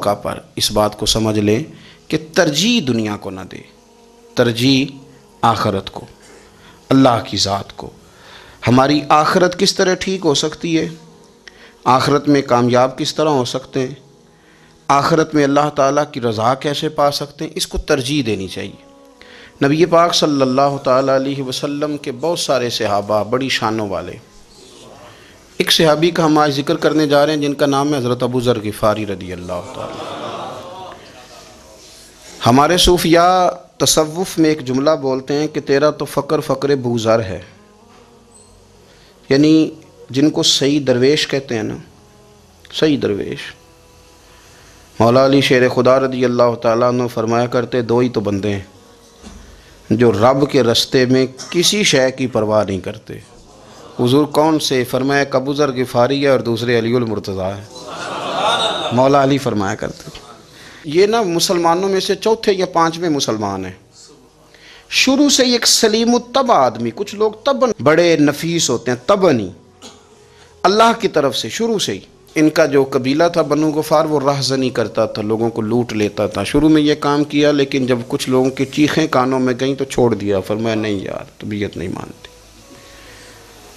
موقع پر اس بات کو سمجھ لیں کہ ترجیح دنیا کو نہ دے، ترجیح آخرت کو، اللہ کی ذات کو۔ ہماری آخرت کس طرح ٹھیک ہو سکتی ہے، آخرت میں کامیاب کس طرح ہو سکتے ہیں، آخرت میں اللہ تعالیٰ کی رضا کیسے پا سکتے ہیں، اس کو ترجیح دینی چاہیے۔ نبی پاک صلی اللہ تعالیٰ علیہ وسلم کے بہت سارے صحابہ بڑی شانوں والے، ایک صحابی کا ہم آج ذکر کرنے جا رہے ہیں جن کا نام ہے حضرت ابو ذر غفاری رضی اللہ تعالیٰ۔ ہمارے صوفیاء تصوف میں ایک جملہ بولتے ہیں کہ تیرا تو فقر ابو ذر ہے، یعنی جن کو صحیح درویش کہتے ہیں نا، صحیح درویش۔ مولا علی شیر خدا رضی اللہ تعالیٰ عنہ فرمایا کرتے دو ہی تو بندے ہیں جو رب کے رستے میں کسی شے کی پرواہ نہیں کرتے۔ حضور کون سے؟ فرمایا ابو ذر غفاری ہے اور دوسرے علی المرتضیٰ ہے۔ مولا علی فرمایا کرتے یہ نا مسلمانوں میں سے چوتھے یا پانچویں مسلمان ہیں، شروع سے ایک سلیم الطبع آدمی، کچھ لوگ طبعاً بڑے نفیس ہوتے ہیں، طبعاً اللہ کی طرف سے شروع سے ہی۔ ان کا جو قبیلہ تھا بنو غفار وہ راہزنی کرتا تھا، لوگوں کو لوٹ لیتا تھا، شروع میں یہ کام کیا لیکن جب کچھ لوگوں کی چیخیں کانوں میں گئیں تو چھوڑ دیا، فرمایا نہیں یار طبیعت نہیں مانتی۔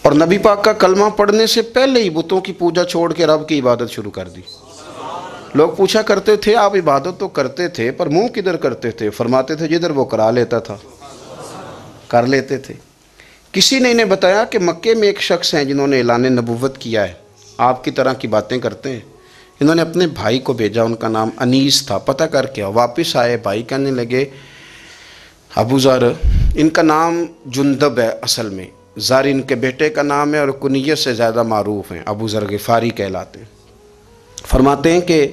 اور نبی پاک کا کلمہ پڑھنے سے پہلے ہی بتوں کی پوجا چھوڑ کے رب کی عبادت شروع کر دی۔ لوگ پوچھا کرتے تھے آپ عبادت تو کرتے تھے پر منہ کدھر کرتے تھے؟ فرماتے تھے جدھر وہ کرا لیتا تھا کر لیتے تھے۔ کسی نے انہیں بتایا کہ مکے میں ایک شخص ہیں جنہوں نے اعلان نبوت کیا ہے، آپ کی طرح کی باتیں کرتے ہیں۔ انہوں نے اپنے بھائی کو بھیجا، ان کا نام انیس تھا، پتہ کر کے واپس آئے، بھائی کہنے لگے ابو ذر، ان کا نام جندب ہے، اصل میں ذر ان کے بیٹے کا نام ہے اور کنیت سے زیادہ معروف ہیں، ابو ذر غفاری کہلاتے ہیں۔ فرماتے ہیں کہ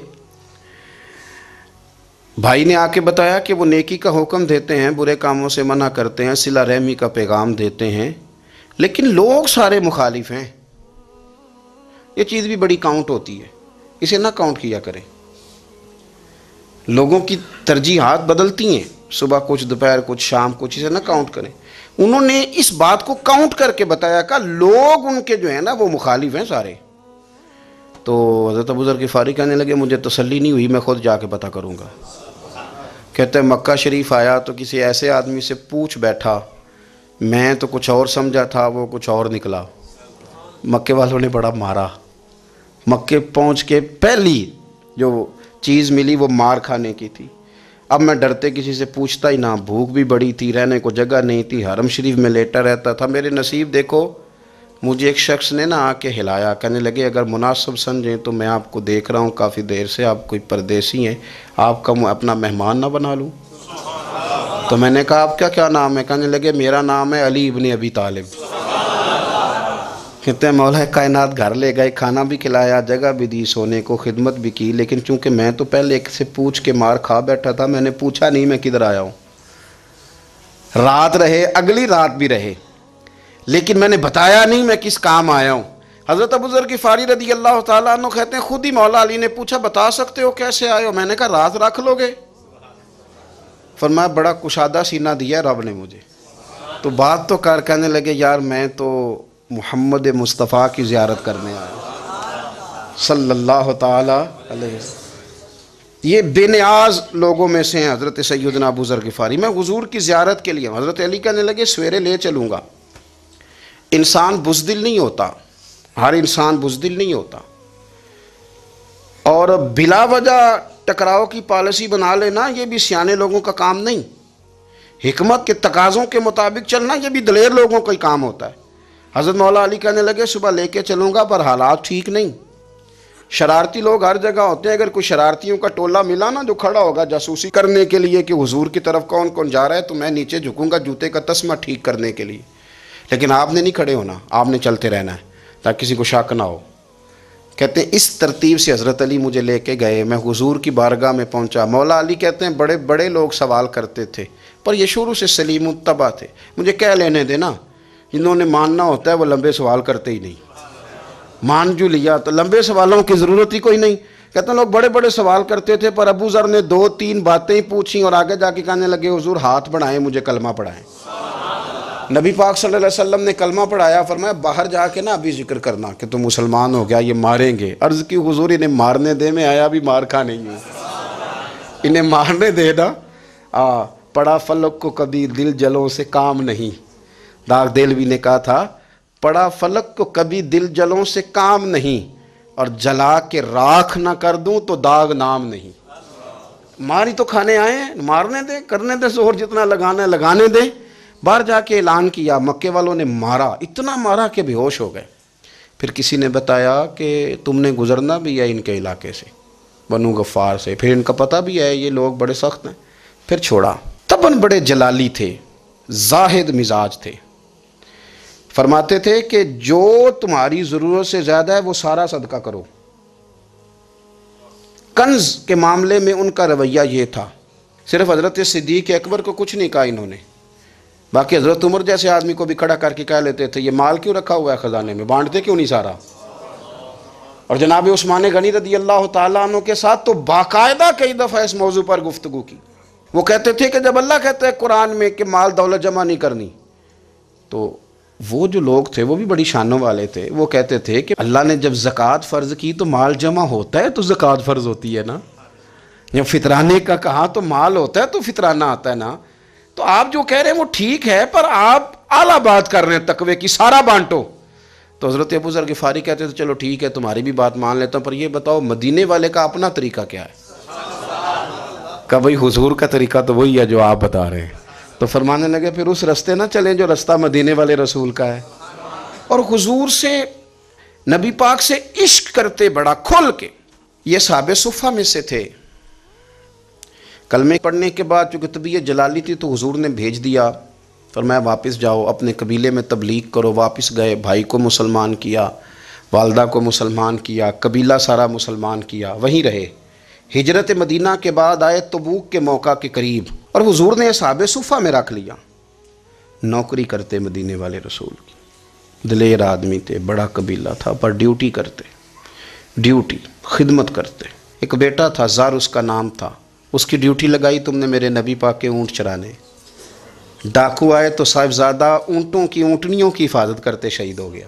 بھائی نے آ کے بتایا کہ وہ نیکی کا حکم دیتے ہیں، برے کاموں سے منع کرتے ہیں، صلہ رحمی کا پیغام دیتے ہیں، لیکن لوگ سارے مخالف ہیں۔ یہ چیز بھی بڑی کاؤنٹ ہوتی ہے، اسے نہ کاؤنٹ کیا کریں۔ لوگوں کی ترجیحات بدلتی ہیں، صبح کچھ دوپہر کچھ شام کچھ، اسے نہ کاؤنٹ کریں۔ انہوں نے اس بات کو کاؤنٹ کر کے بتایا کہ لوگ ان کے جو ہیں نا وہ مخالف ہیں سارے۔ تو حضرت ابو ذر غفاری کہنے لگے مجھے تسلی نہیں ہوئی، میں خود جا کے پتہ کروں گا۔ کہتے ہیں مکہ شریف آیا تو کسی ایسے آدمی سے پوچھ بیٹھا، میں تو کچھ اور سمجھا تھا، وہ کچھ اور نکلا۔ مکے والوں نے بڑا مارا، مکے پہنچ کے پہلی جو چیز ملی وہ مار کھانے کی تھی۔ اب میں ڈرتے کسی سے پوچھتا ہی نہ، بھوک بھی بڑی تھی، رہنے کو جگہ نہیں تھی، حرم شریف میں لیٹا رہتا تھا۔ میرے نصیب دیکھو، مجھے ایک شخص نے آ کے ہلایا، کہنے لگے اگر مناسب سمجھیں تو میں آپ کو دیکھ رہا ہوں کافی دیر سے، آپ کوئی پردیسی ہیں، آپ کا اپنا مہمان نہ بنا لوں؟ تو میں نے کہا آپ کا کیا نام ہے؟ کہنے لگے میرا نام ہے علی ابن ابی طالب۔ کہتے ہیں مولا کائنات گھر لے گئے، کھانا بھی کھلایا، جگہ بھی دی سونے کو، خدمت بھی کی، لیکن چونکہ میں تو پہلے ایک سے پوچھ کے مار کھا بیٹھا تھا، میں نے پوچھا نہیں میں کدھر آیا ہوں۔ رات رہے، اگلی رات بھی رہے، لیکن میں نے بتایا نہیں میں کس کام آیا ہوں۔ حضرت ابو ذر غفاری رضی اللہ تعالیٰ عنہ کہتے ہیں خود ہی مولا علی نے پوچھا بتا سکتے ہو کیسے آئے ہو؟ میں نے کہا راز رکھ لو گے؟ فرمایا بڑا کشادہ سینہ دیا رب نے مجھے، تو بات تو کر۔ کہنے لگے یار میں تو محمد مصطفیٰ کی زیارت کرنے آیا صلی اللہ تعالی علیہ وسلم۔ یہ بے نیاز لوگوں میں سے ہیں حضرت سیدنا ابو ذر غفاری۔ میں حضور کی زیارت کے لیے ہوں۔ حضرت علی کہنے لگے سویرے لے چلوں گا۔ انسان بزدل نہیں ہوتا، ہر انسان بزدل نہیں ہوتا، اور بلا وجہ ٹکراؤ کی پالیسی بنا لینا یہ بھی سیانے لوگوں کا کام نہیں۔ حکمت کے تقاضوں کے مطابق چلنا یہ بھی دلیر لوگوں کا ہی کام ہوتا ہے۔ حضرت مولا علی کہنے لگے صبح لے کے چلوں گا پر حالات ٹھیک نہیں، شرارتی لوگ ہر جگہ ہوتے ہیں، اگر کوئی شرارتیوں کا ٹولہ ملا نا جو کھڑا ہوگا جاسوسی کرنے کے لیے کہ حضور کی طرف کون کون جا رہا ہے، تو میں نیچے جھکوں گا جوتے کا تسمہ ٹھیک کرنے کے لیے، لیکن آپ نے نہیں کھڑے ہونا، آپ نے چلتے رہنا ہے تاکہ کسی کو شک نہ ہو۔ کہتے ہیں اس ترتیب سے حضرت علی مجھے لے کے گئے، میں حضور کی بارگاہ میں پہنچا۔ مولا علی کہتے ہیں بڑے بڑے لوگ سوال کرتے تھے پر یہ شروع سے سلیم الطبع تھے، مجھے کہہ لینے دینا، جنہوں نے ماننا ہوتا ہے وہ لمبے سوال کرتے ہی نہیں۔ مان جو لیا تو لمبے سوالوں کی ضرورت ہی کوئی نہیں۔ کہتے ہیں لوگ بڑے بڑے سوال کرتے تھے پر ابو ذر نے 2-3 باتیں ہی پوچھیں اور آگے جا کے کہنے لگے حضور ہاتھ بڑھائیں مجھے کلمہ پڑھائیں۔ نبی پاک صلی اللہ علیہ وسلم نے کلمہ پڑھایا، فرمایا باہر جا کے نا ابھی ذکر کرنا کہ تم مسلمان ہو گیا، یہ ماریں گے۔ عرض کی حضور انہیں مارنے دے، میں آیا بھی مار کھا نہیں ہوں۔ انہیں مارنے دے نا. پڑا فلک کو کبھی دل جلوں سے کام نہیں. داغ دہلوی نے کہا تھا پڑا فلک کو کبھی دل جلوں سے کام نہیں، اور جلا کے راکھ نہ کر دوں تو داغ نام نہیں. ماری تو کھانے آئے ہیں، مارنے دے، کرنے دے زور جتنا لگانا ہے لگانے دے. باہر جا کے اعلان کیا، مکے والوں نے مارا، اتنا مارا کہ بے ہوش ہو گئے. پھر کسی نے بتایا کہ تم نے گزرنا بھی ہے ان کے علاقے سے، بنو غفار سے. پھر ان کا پتہ بھی ہے یہ لوگ بڑے سخت ہیں. پھر چھوڑا. تباً بڑے جلالی تھے، زاہد مزاج تھے. فرماتے تھے کہ جو تمہاری ضرورت سے زیادہ ہے وہ سارا صدقہ کرو. کنز کے معاملے میں ان کا رویہ یہ تھا. صرف حضرت صدیق اکبر کو کچھ نہیں کہا انہوں نے، باقی حضرت عمر جیسے آدمی کو بھی کھڑا کر کے کہہ لیتے تھے یہ مال کیوں رکھا ہوا ہے خزانے میں، بانٹتے کیوں نہیں سارا. اور جناب عثمان غنی رضی اللہ تعالیٰ عنہ کے ساتھ تو باقاعدہ کئی دفعہ اس موضوع پر گفتگو کی. وہ کہتے تھے کہ جب اللہ کہتا ہے قرآن میں کہ مال دولت جمع نہیں کرنی، تو وہ جو لوگ تھے وہ بھی بڑی شانوں والے تھے. وہ کہتے تھے کہ اللہ نے جب زکوٰۃ فرض کی تو مال جمع ہوتا ہے تو زکوٰۃ فرض ہوتی ہے نا. جب فطرانے کا کہا تو مال ہوتا ہے تو فطرانہ آتا ہے نا. تو آپ جو کہہ رہے ہیں وہ ٹھیک ہے، پر آپ اعلیٰ بات کر رہے ہیں تقوی کی، سارا بانٹو. تو حضرت ابو ذر غفاری کہتے تھے چلو ٹھیک ہے تمہاری بھی بات مان لیتا ہوں، پر یہ بتاؤ مدینے والے کا اپنا طریقہ کیا ہے؟ کہ بھئی حضور کا طریقہ تو وہی ہے جو آپ بتا رہے ہیں. تو فرمانے لگے پھر اس رستے نہ چلیں جو رستہ مدینے والے رسول کا ہے. اور حضور سے، نبی پاک سے عشق کرتے بڑا کھل کے. یہ صحابہ صفہ میں سے تھے. کلمے پڑھنے کے بعد چونکہ طبیعت جلالی تھی تو حضور نے بھیج دیا، فرمایا واپس جاؤ اپنے قبیلے میں تبلیغ کرو. واپس گئے، بھائی کو مسلمان کیا، والدہ کو مسلمان کیا، قبیلہ سارا مسلمان کیا، وہیں رہے. ہجرت مدینہ کے بعد آئے تبوک کے موقع کے قریب، اور حضور نے اصحاب صفہ میں رکھ لیا. نوکری کرتے مدینے والے رسول کی، دلیر آدمی تھے، بڑا قبیلہ تھا، پر ڈیوٹی کرتے، ڈیوٹی خدمت کرتے. ایک بیٹا تھا زار اس کا نام تھا، اس کی ڈیوٹی لگائی تم نے میرے نبی پاک کے اونٹ چرانے. ڈاکو آئے تو صاحبزادہ اونٹوں کی، اونٹنیوں کی حفاظت کرتے شہید ہو گیا.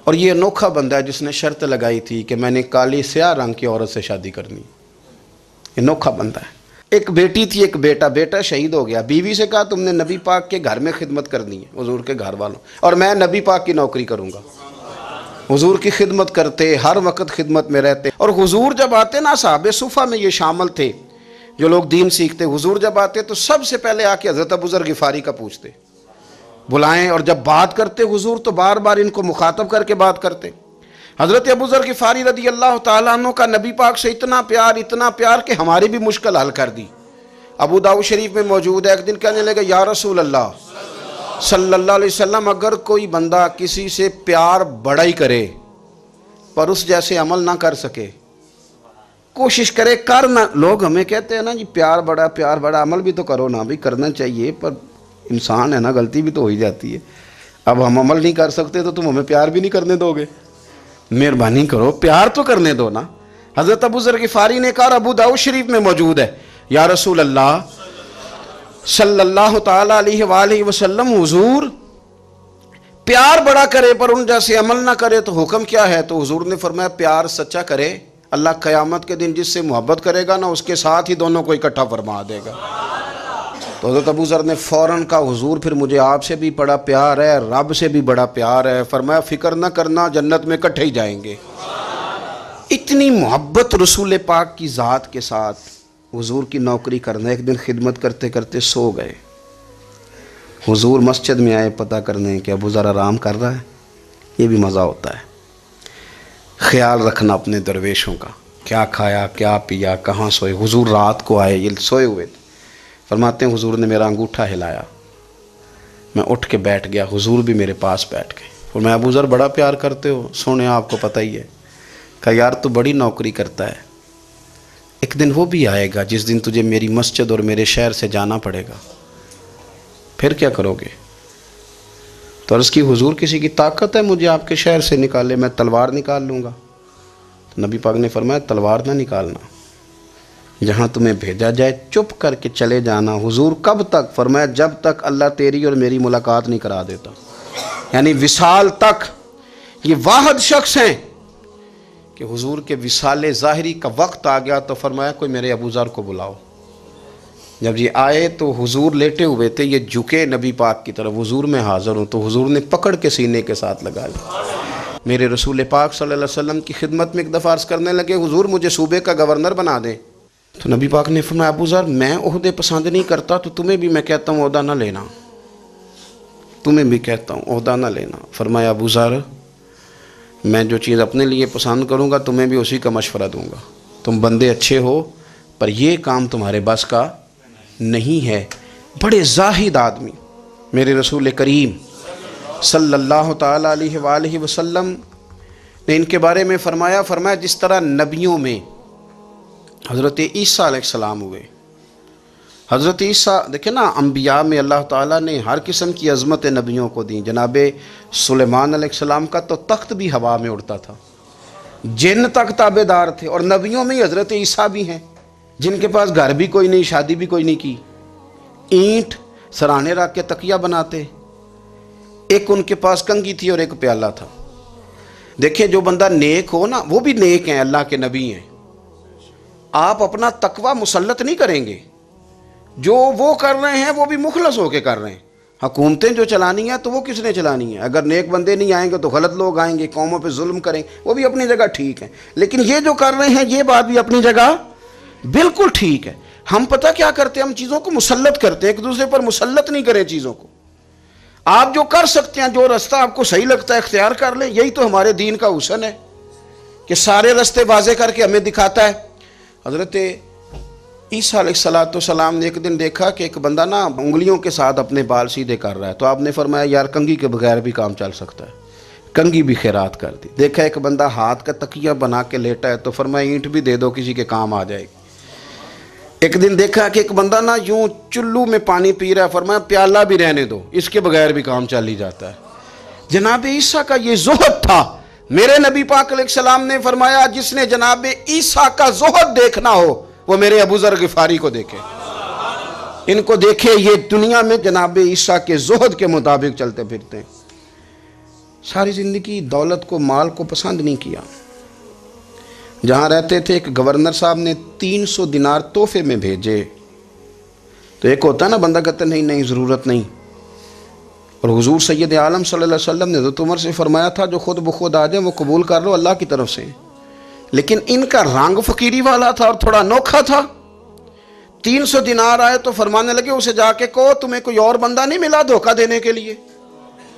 اور یہ انوکھا بندہ ہے جس نے شرط لگائی تھی کہ میں نے کالی سیاہ رنگ کی عورت سے شادی کرنی. انوکھا بندہ ہے. ایک بیٹی تھی، ایک بیٹا، بیٹا شہید ہو گیا. بیوی سے کہا تم نے نبی پاک کے گھر میں خدمت کرنی ہے، حضور کے گھر والوں، اور میں نبی پاک کی نوکری کروں گا. حضور کی خدمت کرتے، ہر وقت خدمت میں رہتے. اور حضور جب آتے نا، صحابہ صفہ میں یہ شامل تھے جو لوگ دین سیکھتے. حضور جب آتے تو سب سے پہلے آ کے حضرت ابو ذر غفاری کا پوچھتے، بلائیں. اور جب بات کرتے حضور تو بار بار ان کو مخاطب کر کے بات کرتے. حضرت ابو ذر غفاری رضی اللہ تعالیٰ عنہ کا نبی پاک سے اتنا پیار کہ ہماری بھی مشکل حل کر دی. ابو داؤد شریف میں موجود ہے، ایک دن کہنے لگے یا رسول اللہ صلی اللہ علیہ وسلم، اگر کوئی بندہ کسی سے پیار بڑا ہی کرے پر اس جیسے عمل نہ کر سکے، کوشش کرے کر نہ. لوگ ہمیں کہتے ہیں نا جی پیار بڑا، عمل بھی تو کرو نا. بھی کرنا چاہیے، پر انسان ہے نا، غلطی بھی تو ہو ہی جاتی ہے. اب ہم عمل نہیں کر سکتے تو تم ہمیں پیار بھی نہیں کرنے دو گے؟ مہربانی کرو، پیار تو کرنے دو نا. حضرت ابو ذر غفاری نے کہا، ابو داؤد شریف میں موجود ہے، یا رسول اللہ صلی اللہ تعالیٰ علیہ وآلہ وسلم، حضور پیار بڑا کرے پر ان جیسے عمل نہ کرے تو حکم کیا ہے؟ تو حضور نے فرمایا پیار سچا کرے، اللہ قیامت کے دن جس سے محبت کرے گا نا اس کے ساتھ ہی دونوں کو اکٹھا فرما دے گا. تو حضرت ابو ذر نے فوراً کہا حضور پھر مجھے آپ سے بھی بڑا پیار ہے، رب سے بھی بڑا پیار ہے. فرمایا فکر نہ کرنا، جنت میں اکٹھے ہی جائیں گے. اتنی محبت رسول پاک کی ذات کے ساتھ حضور کی نوکری کرنا. ایک دن خدمت کرتے کرتے سو گئے. حضور مسجد میں آئے پتہ کرنے کہ ابو ذر آرام کر رہا ہے. یہ بھی مزہ ہوتا ہے، خیال رکھنا اپنے درویشوں کا، کیا کھایا کیا پیا، کہاں سوئے. حضور رات کو آئے، یہ سوئے ہوئے تھے. فرماتے ہیں حضور نے میرا انگوٹھا ہلایا، میں اٹھ کے بیٹھ گیا. حضور بھی میرے پاس بیٹھ گئے. اور میں ابو ذر بڑا پیار کرتے ہو، سونے آپ کو پتہ ہی ہے. کہا یار تو بڑی نوکری کرتا ہے، ایک دن وہ بھی آئے گا جس دن تجھے میری مسجد اور میرے شہر سے جانا پڑے گا، پھر کیا کرو گے؟ تو عرض کی حضور کسی کی طاقت ہے مجھے آپ کے شہر سے نکالے؟ میں تلوار نکال لوں گا. تو نبی پاک نے فرمایا تلوار نہ نکالنا، جہاں تمہیں بھیجا جائے چپ کر کے چلے جانا. حضور کب تک؟ فرمایا جب تک اللہ تیری اور میری ملاقات نہیں کرا دیتا، یعنی وصال تک. یہ واحد شخص ہیں کہ کہ حضور کے وصال ظاہری کا وقت آ گیا تو فرمایا کوئی میرے ابو ذر کو بلاؤ۔ جب یہ آئے تو حضور لیٹے ہوئے تھے، یہ جھکے نبی پاک کی طرف، حضور میں حاضر ہوں، تو حضور نے پکڑ کے سینے کے ساتھ لگا لیا۔ میرے رسول پاک صلی اللہ علیہ وسلم کی خدمت میں ایک دفعہ عرض کرنے لگے حضور مجھے صوبے کا گورنر بنا دیں، تو نبی پاک نے فرمایا ابو ذر میں عہدے پسند نہیں کرتا، تو تمہیں بھی میں کہتا ہوں عہدہ نہ لینا، تمہیں بھی کہتا ہوں عہدہ نہ لینا۔ فرمایا ابو ذر میں جو چیز اپنے لیے پسند کروں گا تمہیں بھی اسی کا مشورہ دوں گا، تم بندے اچھے ہو پر یہ کام تمہارے بس کا نہیں ہے۔ بڑے زاہد آدمی میرے رسول کریم صلی اللہ تعالیٰ علیہ وآلہ وسلم نے ان کے بارے میں فرمایا جس طرح نبیوں میں حضرت عیسیٰ علیہ السلام ہوئے، حضرت عیسیٰ دیکھیں نا، انبیاء میں اللہ تعالیٰ نے ہر قسم کی عظمت نبیوں کو دیں۔ جناب سلیمان علیہ السلام کا تو تخت بھی ہوا میں اڑتا تھا، جن تک تابع دار تھے، اور نبیوں میں حضرت عیسیٰ بھی ہیں جن کے پاس گھر بھی کوئی نہیں، شادی بھی کوئی نہیں کی، اینٹ سرانے رکھ کے تکیہ بناتے، ایک ان کے پاس کنگھی تھی اور ایک پیالہ تھا۔ دیکھیں جو بندہ نیک ہو نا، وہ بھی نیک ہیں، اللہ کے نبی ہیں، آپ اپنا تقوی مسلط نہیں کریں گے، جو وہ کر رہے ہیں وہ بھی مخلص ہو کے کر رہے ہیں۔ حکومتیں جو چلانی ہیں تو وہ کس نے چلانی ہیں؟ اگر نیک بندے نہیں آئیں گے تو غلط لوگ آئیں گے، قوموں پہ ظلم کریں، وہ بھی اپنی جگہ ٹھیک ہیں، لیکن یہ جو کر رہے ہیں یہ بات بھی اپنی جگہ بالکل ٹھیک ہے۔ ہم پتہ کیا کرتے ہیں، ہم چیزوں کو مسلط کرتے ہیں، ایک دوسرے پر مسلط نہیں کریں چیزوں کو۔ آپ جو کر سکتے ہیں، جو رستہ آپ کو صحیح لگتا ہے اختیار کر لیں، یہی تو ہمارے دین کا حسن ہے کہ سارے رستے واضح کر کے ہمیں دکھاتا ہے۔ حضرت عیسیٰ علیہ السلام نے ایک دن دیکھا کہ ایک بندہ نا انگلیوں کے ساتھ اپنے بال سیدھے کر رہا ہے، تو آپ نے فرمایا یار کنگھی کے بغیر بھی کام چل سکتا ہے، کنگھی بھی خیرات کر دی۔ دیکھا ایک بندہ ہاتھ کا تکیہ بنا کے لیٹا ہے، تو فرمایا اینٹ بھی دے دو کسی کے کام آ جائے گی۔ ایک دن دیکھا کہ ایک بندہ نا یوں چلو میں پانی پی رہا ہے، فرمایا پیالہ بھی رہنے دو، اس کے بغیر بھی کام چل ہی جاتا ہے۔ جناب عیسیٰ کا یہ زہد تھا۔ میرے نبی پاک علیہ السلام نے فرمایا جس نے جناب عیسیٰ کا زہد دیکھنا ہو وہ میرے ابو ذر غفاری کو دیکھے، ان کو دیکھے، یہ دنیا میں جناب عیسیٰ کے زہد کے مطابق چلتے پھرتے ہیں۔ ساری زندگی دولت کو، مال کو پسند نہیں کیا۔ جہاں رہتے تھے ایک گورنر صاحب نے 300 دینار تحفے میں بھیجے، تو ایک ہوتا ہے نا بندہ کہتا نہیں نہیں ضرورت نہیں، اور حضور سید عالم صلی اللہ علیہ وسلم نے حضرت عمر سے فرمایا تھا جو خود بخود آ جائے وہ قبول کر لو، اللہ کی طرف سے۔ لیکن ان کا رنگ فقیری والا تھا اور تھوڑا انوکھا تھا۔ 300 دینار آئے تو فرمانے لگے اسے جا کے کہو تمہیں کوئی اور بندہ نہیں ملا دھوکہ دینے کے لیے،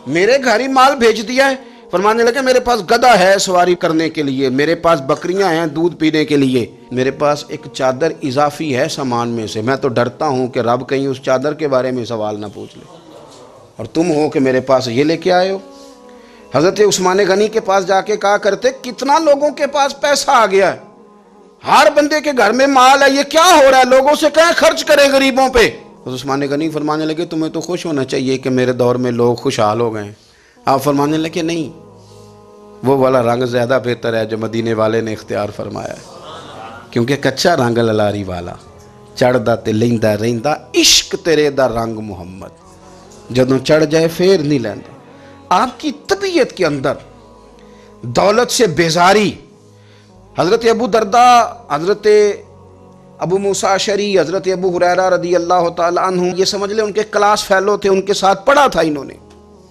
میرے گھر ہی مال بھیج دیا ہے۔ فرمانے لگے میرے پاس گدھا ہے سواری کرنے کے لیے، میرے پاس بکریاں ہیں دودھ پینے کے لیے، میرے پاس ایک چادر اضافی ہے سامان میں سے، میں تو ڈرتا ہوں کہ رب کہیں اس چادر کے بارے میں سوال نہ پوچھ لے، اور تم ہو کہ میرے پاس یہ لے کے آئے ہو۔ حضرت عثمان غنی کے پاس جا کے کہا کرتے کتنا لوگوں کے پاس پیسہ آ گیا ہے، ہر بندے کے گھر میں مال ہے، یہ کیا ہو رہا ہے، لوگوں سے کہیں خرچ کریں غریبوں پہ۔ حضرت عثمان غنی فرمانے لگے تمہیں تو خوش ہونا چاہیے کہ میرے دور میں لوگ خوشحال ہو گئے ہیں۔ آپ فرمانے لگے نہیں، وہ والا رنگ زیادہ بہتر ہے جو مدینے والے نے اختیار فرمایا ہے، کیونکہ کچا رنگ للاری والا چڑھدا تے لیندا رہندا عشق تیرے دا رنگ محمد، جدوں چڑھ جائے پھر نہیں لیندا۔ آپ کی طبیعت کے اندر دولت سے بیزاری، حضرت ابو درداء، حضرت ابو موسیٰ اشعری، حضرت ابو ہریرہ رضی اللہ تعالیٰ عنہ، یہ سمجھ لیں ان کے کلاس فیلو تھے، ان کے ساتھ پڑھا تھا انہوں نے۔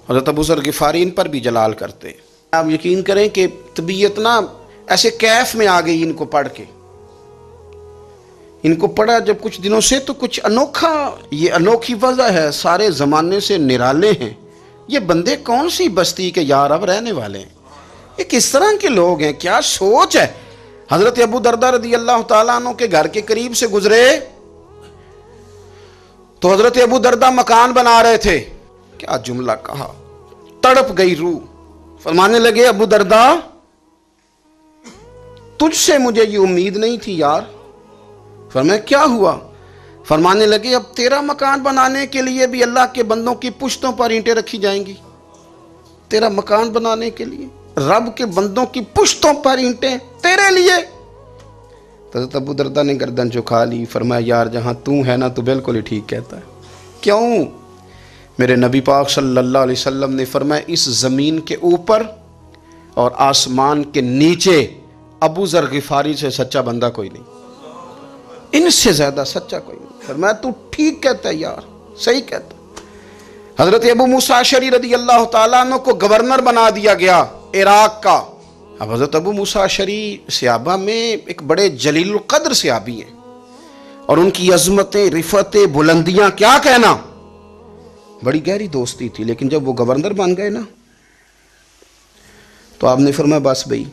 حضرت ابو ذر غفاری ان پر بھی جلال کرتے۔ آپ یقین کریں کہ طبیعت نا ایسے کیف میں آ گئی ان کو پڑھ کے، ان کو پڑھا جب کچھ دنوں سے تو کچھ انوکھا، یہ انوکھی وجہ ہے، سارے زمانے سے نرالے ہیں، یہ بندے کون سی بستی کے یار اب رہنے والے ہیں، یہ کس طرح کے لوگ ہیں، کیا سوچ ہے۔ حضرت ابو درداء رضی اللہ تعالیٰ عنہ کے گھر کے قریب سے گزرے تو حضرت ابو درداء مکان بنا رہے تھے، کیا جملہ کہا، تڑپ گئی روح۔ فرمانے لگے ابو درداء تجھ سے مجھے یہ امید نہیں تھی یار۔ فرمایا کیا ہوا؟ فرمانے لگے اب تیرا مکان بنانے کے لیے بھی اللہ کے بندوں کی پشتوں پر اینٹیں رکھی جائیں گی، تیرا مکان بنانے کے لیے رب کے بندوں کی پشتوں پر اینٹیں تیرے لیے۔ حضرت ابو درداء نے گردن جھکا لی، فرمایا یار جہاں تو ہے نا تو بالکل ہی ٹھیک کہتا ہے۔ کیوں؟ میرے نبی پاک صلی اللہ علیہ وسلم نے فرمایا اس زمین کے اوپر اور آسمان کے نیچے ابو ذر غفاری سے سچا بندہ کوئی نہیں، ان سے زیادہ سچا کوئی نہیں۔ فرمایا تو ٹھیک کہتا ہے یار، صحیح کہتا ہے۔ حضرت ابو موسیٰ اشعری رضی اللہ تعالیٰ عنہ کو گورنر بنا دیا گیا عراق کا۔ اب حضرت ابو موسیٰ اشعری صحابہ میں ایک بڑے جلیل القدر صحابی ہیں، اور ان کی عظمتیں، رفعتیں، بلندیاں کیا کہنا، بڑی گہری دوستی تھی۔ لیکن جب وہ گورنر بن گئے نا تو آپ نے فرمایا بس بھئی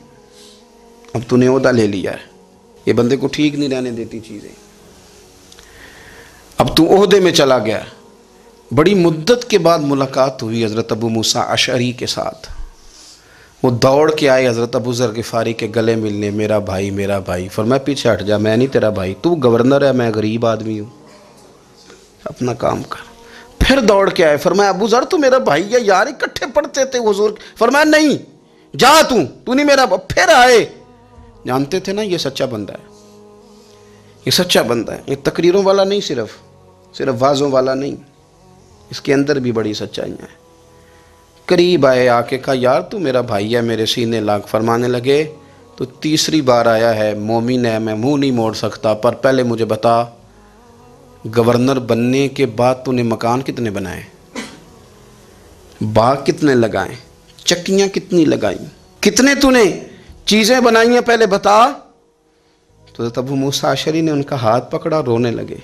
اب تو نے عہدہ لے لیا ہے، یہ بندے کو ٹھیک نہیں رہنے دیتی چیزیں، اب تو عہدے میں چلا گیا ہے۔ بڑی مدت کے بعد ملاقات ہوئی حضرت ابو موسیٰ اشعری کے ساتھ، وہ دوڑ کے آئے حضرت ابو ذر غفاری کے گلے ملنے، میرا بھائی میرا بھائی۔ فرمایا پیچھے ہٹ جا، میں نہیں تیرا بھائی، تو گورنر ہے، میں غریب آدمی ہوں، اپنا کام کر۔ پھر دوڑ کے آئے، فرمایا ابو ذر تو میرا بھائی ہے یار، اکٹھے پڑھتے تھے حضور۔ فرمایا نہیں، جا تو نہیں میرا۔ پھر آئے، جانتے تھے نا یہ سچا بندہ ہے، یہ سچا بندہ ہے، یہ تقریروں والا نہیں، صرف وعظوں والا نہیں، اس کے اندر بھی بڑی سچائیاں ہیں۔ قریب آئے، آ کے کہا یار تو میرا بھائی ہے، میرے سینے لاگ۔ فرمانے لگے تو تیسری بار آیا ہے، مومن ہے، میں منہ نہیں موڑ سکتا، پر پہلے مجھے بتا گورنر بننے کے بعد تو نے مکان کتنے بنائے، باغ کتنے لگائیں، چکیاں کتنی لگائیں، کتنے تو نے چیزیں بنائی ہیں، پہلے بتا۔ تو ابو موسیٰ اشعری نے ان کا ہاتھ پکڑا، رونے لگے،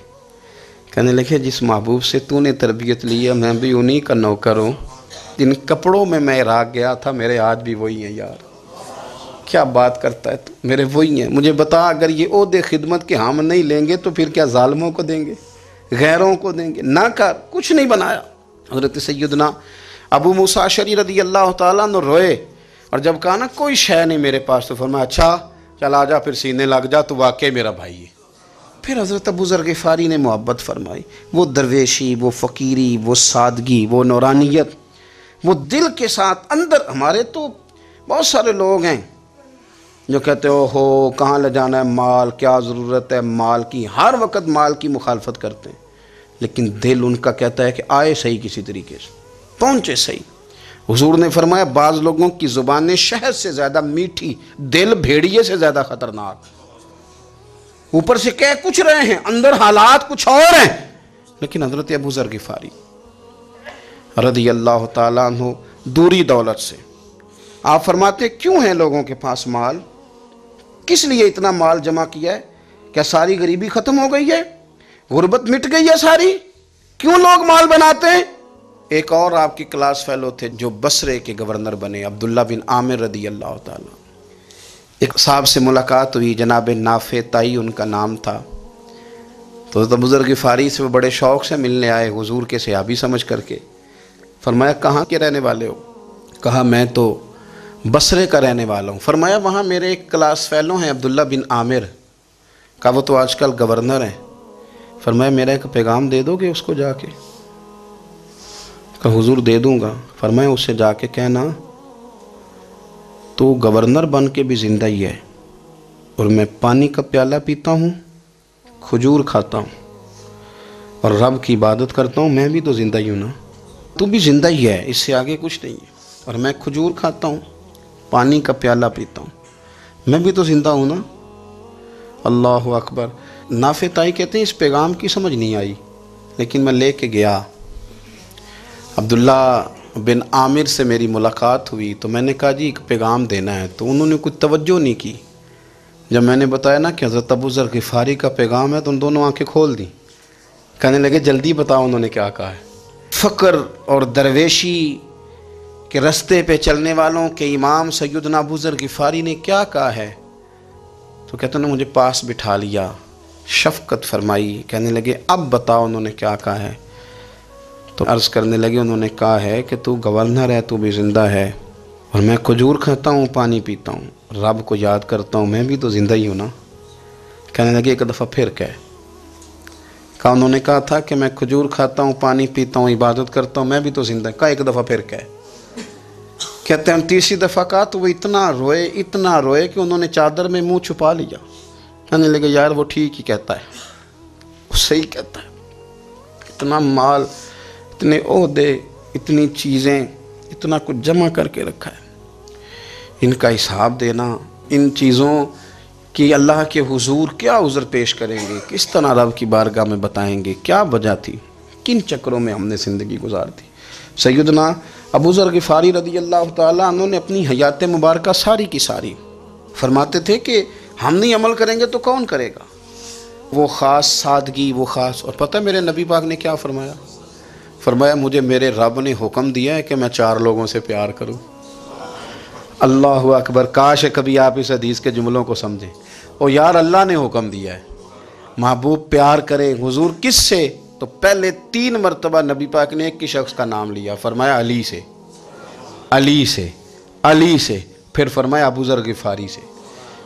کہنے لگے جس محبوب سے تو نے تربیت لی ہے میں بھی انہی کا نوکر ہوں، جن کپڑوں میں میں عراق گیا تھا میرے آج بھی وہی ہیں یار۔ کیا بات کرتا ہے تو، میرے وہی ہیں۔ مجھے بتا اگر یہ عہدے خدمت کے ہم نہیں لیں گے تو پھر کیا ظالموں کو دیں گے، غیروں کو دیں گے؟ نہ کر، کچھ نہیں بنایا۔ حضرت سیدنا ابو موسیٰ اشعری رضی اللہ تعالیٰ عنہ روئے، اور جب کہا نا کوئی شے نہیں میرے پاس، تو فرمایا اچھا چل آ جا، پھر سینے لگ جا، تو واقعی میرا بھائی ہے۔ پھر حضرت ابو ذر غفاری نے محبت فرمائی، وہ درویشی، وہ فقیری، وہ سادگی، وہ نورانیت، وہ دل کے ساتھ اندر۔ ہمارے تو بہت سارے لوگ ہیں جو کہتے ہو کہاں لے جانا ہے مال، کیا ضرورت ہے مال کی، ہر وقت مال کی مخالفت کرتے ہیں، لیکن دل ان کا کہتا ہے کہ آئے صحیح، کسی طریقے سے پہنچے صحیح۔ حضور نے فرمایا بعض لوگوں کی زبانیں شہد سے زیادہ میٹھی، دل بھیڑیے سے زیادہ خطرناک، اوپر سے کہہ کچھ رہے ہیں اندر حالات کچھ اور ہیں۔ لیکن حضرت ابو ذر غفاری رضی اللہ تعالیٰ عنہ دوری دولت سے، آپ فرماتے کیوں ہیں لوگوں کے پاس مال، کس لیے اتنا مال جمع کیا ہے؟ کیا ساری غریبی ختم ہو گئی ہے، غربت مٹ گئی ہے ساری، کیوں لوگ مال بناتے ہیں؟ ایک اور آپ کی کلاس فیلو تھے جو بصرے کے گورنر بنے، عبداللہ بن عامر رضی اللہ تعالیٰ۔ ایک صاحب سے ملاقات ہوئی، جناب نافع تائی ان کا نام تھا، تو ابو ذر غفاری سے وہ بڑے شوق سے ملنے آئے، حضور کے صحابی سمجھ کر کے۔ فرمایا کہاں کے رہنے والے ہو؟ کہا میں تو بصرے کا رہنے والا ہوں۔ فرمایا وہاں میرے ایک کلاس فیلو ہیں عبداللہ بن عامر، کہا وہ تو آج کل گورنر ہیں۔ فرمایا میرا ایک پیغام دے دو گے اس کو جا کے؟ کہا حضور دے دوں گا۔ فرمایا اس سے جا کے کہنا تو گورنر بن کے بھی زندہ ہی ہے، اور میں پانی کا پیالہ پیتا ہوں، کھجور کھاتا ہوں اور رب کی عبادت کرتا ہوں، میں بھی تو زندہ ہی ہوں نا، تو بھی زندہ ہی ہے، اس سے آگے کچھ نہیں ہے، اور میں کھجور کھاتا ہوں، پانی کا پیالہ پیتا ہوں، میں بھی تو زندہ ہوں نا۔ اللہ اکبر۔ نافع تائی کہتے ہیں اس پیغام کی سمجھ نہیں آئی، لیکن میں لے کے گیا، عبداللہ بن عامر سے میری ملاقات ہوئی، تو میں نے کہا جی ایک پیغام دینا ہے، تو انہوں نے کچھ توجہ نہیں کی۔ جب میں نے بتایا نا کہ حضرت ابو ذر غفاری کا پیغام ہے، تو ان دونوں آنکھیں کھول دیں، کہنے لگے جلدی بتاؤ انہوں نے کیا کہا ہے۔ فقر اور درویشی کے رستے پہ چلنے والوں کے امام سیدنا ابو ذر غفاری نے کیا کہا ہے؟ تو کہتے ہیں مجھے پاس بٹھا لیا، شفقت فرمائی، کہنے لگے اب بتاؤ انہوں نے کیا کہا ہے؟ تو عرض کرنے لگے انہوں نے کہا ہے کہ تو گورنر ہے، تو بھی زندہ ہے، اور میں کھجور کھاتا ہوں، پانی پیتا ہوں، رب کو یاد کرتا ہوں، میں بھی تو زندہ ہی ہوں نا۔ کہنے لگے ایک دفعہ پھر کہا انہوں نے کہا تھا کہ میں کھجور کھاتا ہوں، پانی پیتا ہوں، عبادت کرتا ہوں، میں بھی تو زندہ، کہا ایک دفعہ پھر کہتے ہیں تیسری دفعہ کہا تو وہ اتنا روئے کہ انہوں نے چادر میں منہ چھپا لیا۔ کہنے لگے یار وہ ٹھیک ہی کہتا ہے، وہ صحیح کہتا ہے، اتنا مال، اتنے عہدے، اتنی چیزیں، اتنا کچھ جمع کر کے رکھا ہے، ان کا حساب دینا ان چیزوں کی اللہ کے حضور کیا عذر پیش کریں گے، کس طرح رب کی بارگاہ میں بتائیں گے کیا وجہ تھی، کن چکروں میں ہم نے زندگی گزار دی۔ سیدنا ابو ذر غفاری رضی اللہ تعالیٰ عنہ نے اپنی حیات مبارکہ ساری کی ساری فرماتے تھے کہ ہم نہیں عمل کریں گے تو کون کرے گا، وہ خاص سادگی، وہ خاص۔ اور پتہ میرے نبی پاک نے کیا فرمایا؟ فرمایا مجھے میرے رب نے حکم دیا ہے کہ میں 4 لوگوں سے پیار کروں۔ اللہ اکبر، کاش کبھی آپ اس حدیث کے جملوں کو سمجھیں۔ اور یار اللہ نے حکم دیا ہے محبوب پیار کرے، حضور کس سے؟ تو پہلے 3 مرتبہ نبی پاک نے ایک ہی شخص کا نام لیا، فرمایا علی سے، علی سے، علی سے، پھر فرمایا ابو ذر غفاری سے،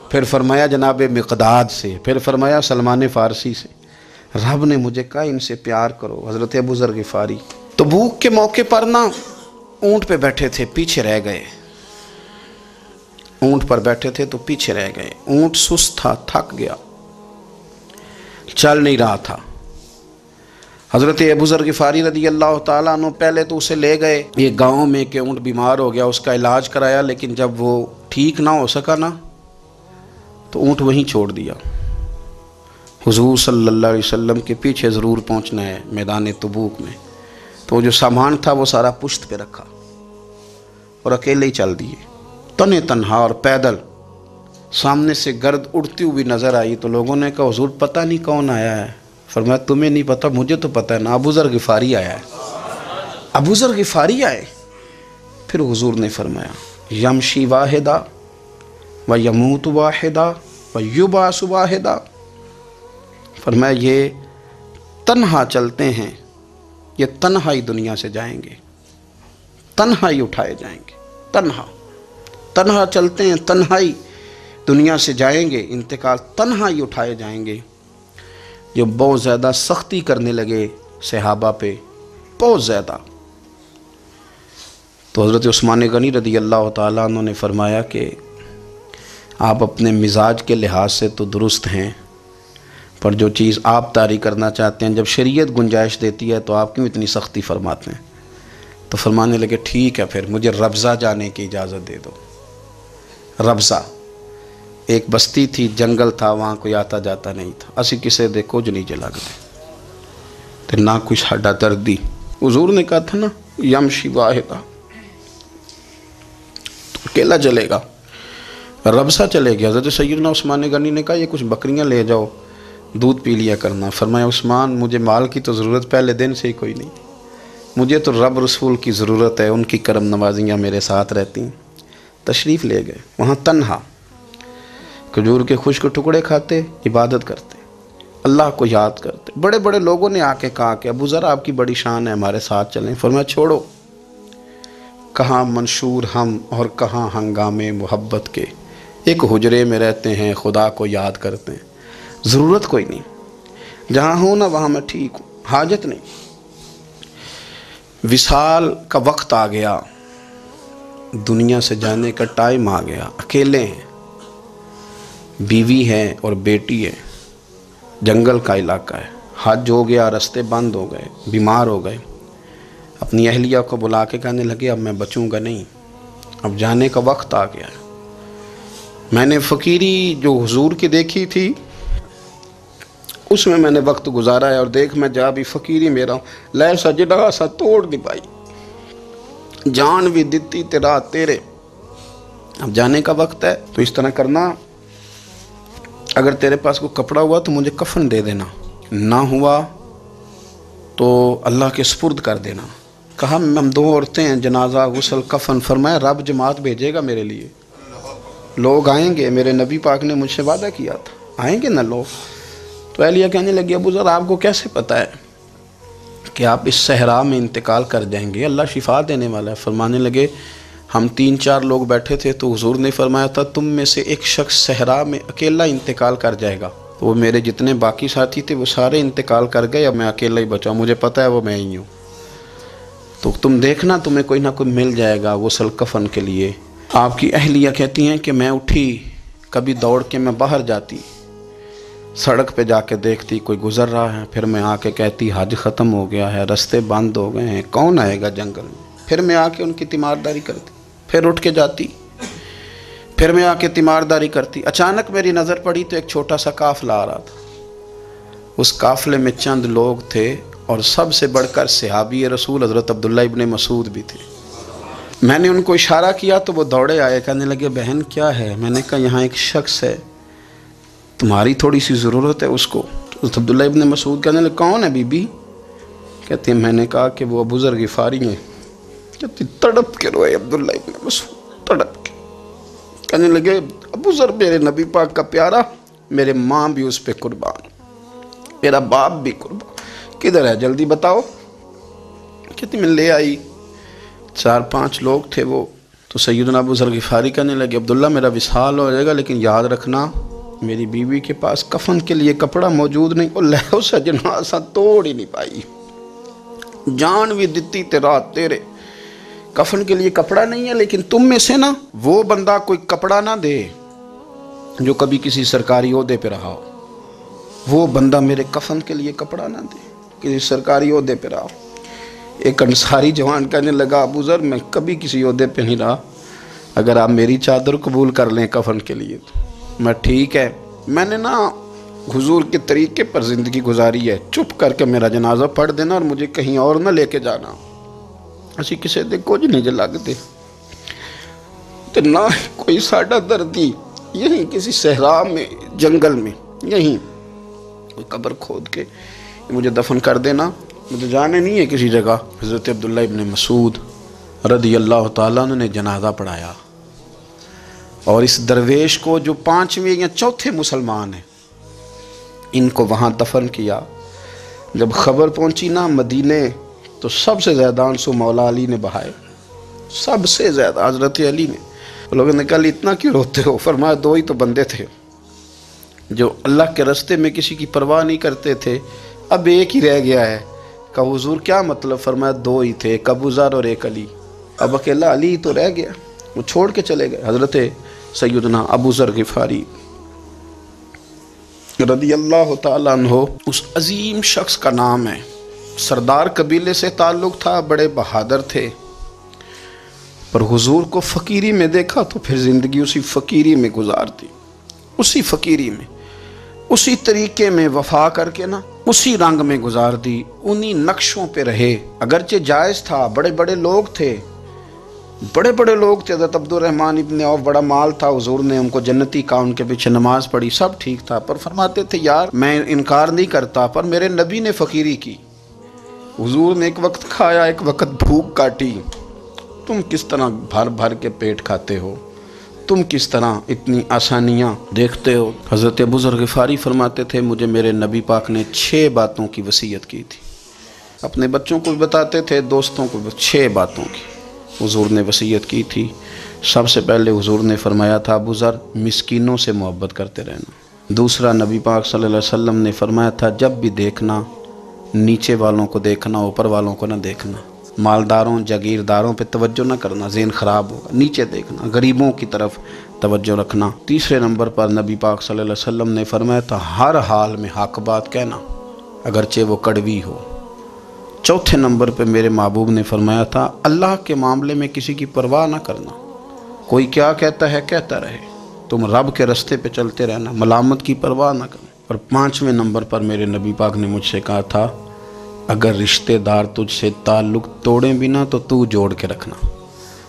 پھر فرمایا جناب مقداد سے، پھر فرمایا سلمان فارسی سے۔ رب نے مجھے کہا ان سے پیار کرو، حضرت ابو ذر غفاری۔ تبوک کے موقع پر نا اونٹ پہ بیٹھے تھے، پیچھے رہ گئے، اونٹ پر بیٹھے تھے تو پیچھے رہ گئے، اونٹ سست تھا، تھک گیا، چل نہیں رہا تھا۔ حضرت ابو ذر غفاری رضی اللہ تعالیٰ عنہ پہلے تو اسے لے گئے یہ گاؤں میں کہ اونٹ بیمار ہو گیا، اس کا علاج کرایا، لیکن جب وہ ٹھیک نہ ہو سکا نا تو اونٹ وہیں چھوڑ دیا۔ حضور صلی اللہ علیہ وسلم کے پیچھے ضرور پہنچنا ہے میدان تبوک میں، تو جو سامان تھا وہ سارا پشت پہ رکھا اور اکیلے ہی چل دیے، تنے تنہا اور پیدل۔ سامنے سے گرد اڑتی ہوئی نظر آئی تو لوگوں نے کہا حضور پتہ نہیں کون آیا ہے۔ فرمایا تمہیں نہیں پتہ، مجھے تو پتہ ہے نا، ابو ذر غفاری آیا ہے، ابو ذر غفاری آئے۔ پھر حضور نے فرمایا یمشی واحدہ و یموت واحدہ و یبعث واحدہ، فرمایا یہ تنہا چلتے ہیں، یہ تنہا ہی دنیا سے جائیں گے، تنہا ہی اٹھائے جائیں گے، تنہا تنہا چلتے ہیں، تنہا ہی دنیا سے جائیں گے، انتقال تنہا ہی اٹھائے جائیں گے۔ جو بہت زیادہ سختی کرنے لگے صحابہ پہ، بہت زیادہ، تو حضرت عثمان غنی رضی اللہ تعالیٰ عنہ نے فرمایا کہ آپ اپنے مزاج کے لحاظ سے تو درست ہیں، پر جو چیز آپ طاری کرنا چاہتے ہیں جب شریعت گنجائش دیتی ہے تو آپ کیوں اتنی سختی فرماتے ہیں؟ تو فرمانے لگے ٹھیک ہے پھر مجھے ربضہ جانے کی اجازت دے دو۔ ربضہ ایک بستی تھی، جنگل تھا، وہاں کوئی آتا جاتا نہیں تھا، اسی کسے دے کچھ نہیں جلا گئے تو نہ کچھ ہڈا دردی۔ حضور نے کہا تھا نا یمشی واحدہ، تو اکیلا چلے گا، ربضہ چلے گیا۔ حضرت سیدنا عثمان غنی نے کہا یہ کچھ بکریاں لے جاؤ، دودھ پی لیا کرنا۔ فرمایا عثمان مجھے مال کی تو ضرورت پہلے دن سے ہی کوئی نہیں، مجھے تو رب رسول کی ضرورت ہے، ان کی کرم نوازیاں میرے ساتھ رہتی ہیں۔ تشریف لے گئے، وہاں تنہا کھجور کے خشک ٹکڑے کھاتے، عبادت کرتے، اللہ کو یاد کرتے۔ بڑے بڑے لوگوں نے آ کے کہا کہ ابو ذر آپ کی بڑی شان ہے، ہمارے ساتھ چلیں۔ فرمایا چھوڑو، کہاں منشور ہم اور کہاں ہنگامے محبت کے، ایک حجرے میں رہتے ہیں خدا کو یاد کرتے ہیں، ضرورت کوئی نہیں، جہاں ہوں نا وہاں میں ٹھیک ہوں، حاجت نہیں۔ وصال کا وقت آ گیا، دنیا سے جانے کا ٹائم آ گیا، اکیلے ہیں، بیوی ہے اور بیٹی ہے، جنگل کا علاقہ ہے، حج ہو گیا، رستے بند ہو گئے، بیمار ہو گئے۔ اپنی اہلیہ کو بلا کے کہنے لگے اب میں بچوں گا نہیں، اب جانے کا وقت آ گیا ہے۔ میں نے فقیری جو حضور کی دیکھی تھی اس میں نے وقت گزارا ہے، اور دیکھ میں جا بھی فقیری میرا ہوں، لے سجدہ سا توڑ دی پائی، جان بھی دیتی تیرا تیرے، اب جانے کا وقت ہے۔ تو اس طرح کرنا، اگر تیرے پاس کوئی کپڑا ہوا تو مجھے کفن دے دینا، نہ ہوا تو اللہ کے سپرد کر دینا۔ کہا ہم 2 عورتیں ہیں، جنازہ، غسل، کفن۔ فرمایا رب جماعت بھیجے گا میرے لیے، لوگ آئیں گے، میرے نبی پاک نے مجھ سے وعدہ کیا تھا آئیں گے نا لوگ۔ تو اہلیہ کہنے لگی ابو ذر آپ کو کیسے پتہ ہے کہ آپ اس صحرا میں انتقال کر جائیں گے، اللہ شفا دینے والا ہے۔ فرمانے لگے ہم 3-4 لوگ بیٹھے تھے تو حضور نے فرمایا تھا تم میں سے ایک شخص صحرا میں اکیلا انتقال کر جائے گا۔ تو وہ میرے جتنے باقی ساتھی تھے وہ سارے انتقال کر گئے، اب میں اکیلا ہی بچا، مجھے پتہ ہے وہ میں ہی ہوں، تو تم دیکھنا تمہیں کوئی نہ کوئی مل جائے گا غسل کفن کے لیے۔ آپ کی اہلیہ کہتی ہیں کہ میں اٹھی، کبھی دوڑ کے میں باہر جاتی، سڑک پہ جا کے دیکھتی کوئی گزر رہا ہے، پھر میں آ کے کہتی حج ختم ہو گیا ہے، رستے بند ہو گئے ہیں، کون آئے گا جنگل میں، پھر میں آ کے ان کی تیمارداری کرتی، پھر اٹھ کے جاتی، پھر میں آ کے تیمارداری کرتی. اچانک میری نظر پڑی تو ایک چھوٹا سا قافلہ آ رہا تھا. اس قافلے میں چند لوگ تھے اور سب سے بڑھ کر صحابی رسول حضرت عبداللہ ابن مسعود بھی تھے. میں نے ان کو اشارہ کیا تو وہ دوڑے آئے, کہنے لگے بہن کیا ہے؟ میں نے کہا یہاں ایک شخص ہے, تمہاری تھوڑی سی ضرورت ہے اس کو. حضرت عبداللہ ابن مسعود کہنے لگے کون ہے بی بی؟ کہتے ہیں میں نے کہا کہ وہ ابو ذر غفاری ہیں. کہتی تڑپ کے روئے عبداللہ ابن مسعود, تڑپ کے. کہنے لگے ابو ذر میرے نبی پاک کا پیارا, میرے ماں بھی اس پہ قربان, میرا باپ بھی قربان, کدھر ہے جلدی بتاؤ. کہتی میں لے آئی. 4-5 لوگ تھے وہ. تو سیدنا ابو ذر غفاری کہنے لگے عبداللہ میرا وصال ہو جائے گا لیکن یاد رکھنا میری بیوی کے پاس کفن کے لیے کپڑا موجود نہیں. اور لہو سے جنازہ توڑ ہی نہیں پائی, جان بھی دیتی تے رات تیرے, کفن کے لیے کپڑا نہیں ہے. لیکن تم میں سے نا وہ بندہ کوئی کپڑا نہ دے جو کبھی کسی سرکاری عہدے پہ رہا ہو, وہ بندہ میرے کفن کے لیے کپڑا نہ دے کسی سرکاری عہدے پہ رہا ہو. ایک انصاری جوان کہنے لگا ابو ذر میں کبھی کسی عہدے پہ نہیں رہا, اگر آپ میری چادر قبول کر لیں کفن کے لیے تو میں ٹھیک ہے. میں نے نا حضور کے طریقے پر زندگی گزاری ہے, چپ کر کے میرا جنازہ پڑھ دینا اور مجھے کہیں اور نہ لے کے جانا. اسی کسی دے کچھ نہیں جو لگتے تو نہ کوئی ساڈا دردی یہیں کسی صحرا میں جنگل میں یہیں کوئی قبر کھود کے مجھے دفن کر دینا, مجھے جانے نہیں ہے کسی جگہ. حضرت عبداللہ ابن مسعود رضی اللہ تعالیٰ عنہ نے جنازہ پڑھایا اور اس درویش کو جو 5ویں یا 4تھے مسلمان ہیں ان کو وہاں دفن کیا. جب خبر پہنچی نا مدینے تو سب سے زیادہ آنسو مولا علی نے بہائے, سب سے زیادہ حضرت علی نے. لوگوں نے کہا اتنا کیوں روتے ہو؟ فرمایا 2 ہی تو بندے تھے جو اللہ کے راستے میں کسی کی پرواہ نہیں کرتے تھے, اب ایک ہی رہ گیا ہے. کہا حضور کیا مطلب؟ فرمایا 2 ہی تھے, ایک ابو ذر اور ایک علی, اب اکیلا علی تو رہ گیا, وہ چھوڑ کے چلے گئے. حضرت سیدنا ابو ذر غفاری رضی اللہ تعالیٰ عنہ اس عظیم شخص کا نام ہے. سردار قبیلے سے تعلق تھا, بڑے بہادر تھے, پر حضور کو فقیری میں دیکھا تو پھر زندگی اسی فقیری میں گزار دی, اسی فقیری میں, اسی طریقے میں وفا کر کے نا اسی رنگ میں گزار دی, انہی نقشوں پہ رہے. اگرچہ جائز تھا, بڑے بڑے لوگ تھے, بڑے بڑے لوگ تھے. حضرت عبد الرحمن ابن عوف بڑا مال تھا, حضور نے ان کو جنتی کہا, ان کے پیچھے نماز پڑھی, سب ٹھیک تھا. پر فرماتے تھے یار میں انکار نہیں کرتا, پر میرے نبی نے فقیری کی, حضور نے ایک وقت کھایا ایک وقت بھوک کاٹی, تم کس طرح بھر بھر کے پیٹ کھاتے ہو, تم کس طرح اتنی آسانیاں دیکھتے ہو. حضرت ابو ذر غفاری فرماتے تھے مجھے میرے نبی پاک نے 6 باتوں کی وصیت کی تھی. اپنے بچوں کو بھی بتاتے تھے, دوستوں کو بھی, 6 باتوں کی حضور نے وصیت کی تھی. سب سے پہلے حضور نے فرمایا تھا ابو ذر مسکینوں سے محبت کرتے رہنا. دوسرا نبی پاک صلی اللہ علیہ وسلم نے فرمایا تھا جب بھی دیکھنا نیچے والوں کو دیکھنا, اوپر والوں کو نہ دیکھنا. مالداروں جاگیرداروں پہ توجہ نہ کرنا, ذہن خراب ہوگا. نیچے دیکھنا, غریبوں کی طرف توجہ رکھنا. تیسرے نمبر پر نبی پاک صلی اللہ علیہ وسلم نے فرمایا تھا ہر حال میں حق بات کہنا اگرچہ وہ کڑوی ہو. چوتھے نمبر پہ میرے محبوب نے فرمایا تھا اللہ کے معاملے میں کسی کی پرواہ نہ کرنا, کوئی کیا کہتا ہے کہتا رہے, تم رب کے راستے پہ چلتے رہنا, ملامت کی پرواہ نہ کرنا. اور 5ویں نمبر پر میرے نبی پاک نے مجھ سے کہا تھا اگر رشتہ دار تجھ سے تعلق توڑیں بھی نہ تو جوڑ کے رکھنا,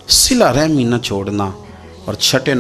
صلہ رحمی نہ چھوڑنا. اور 6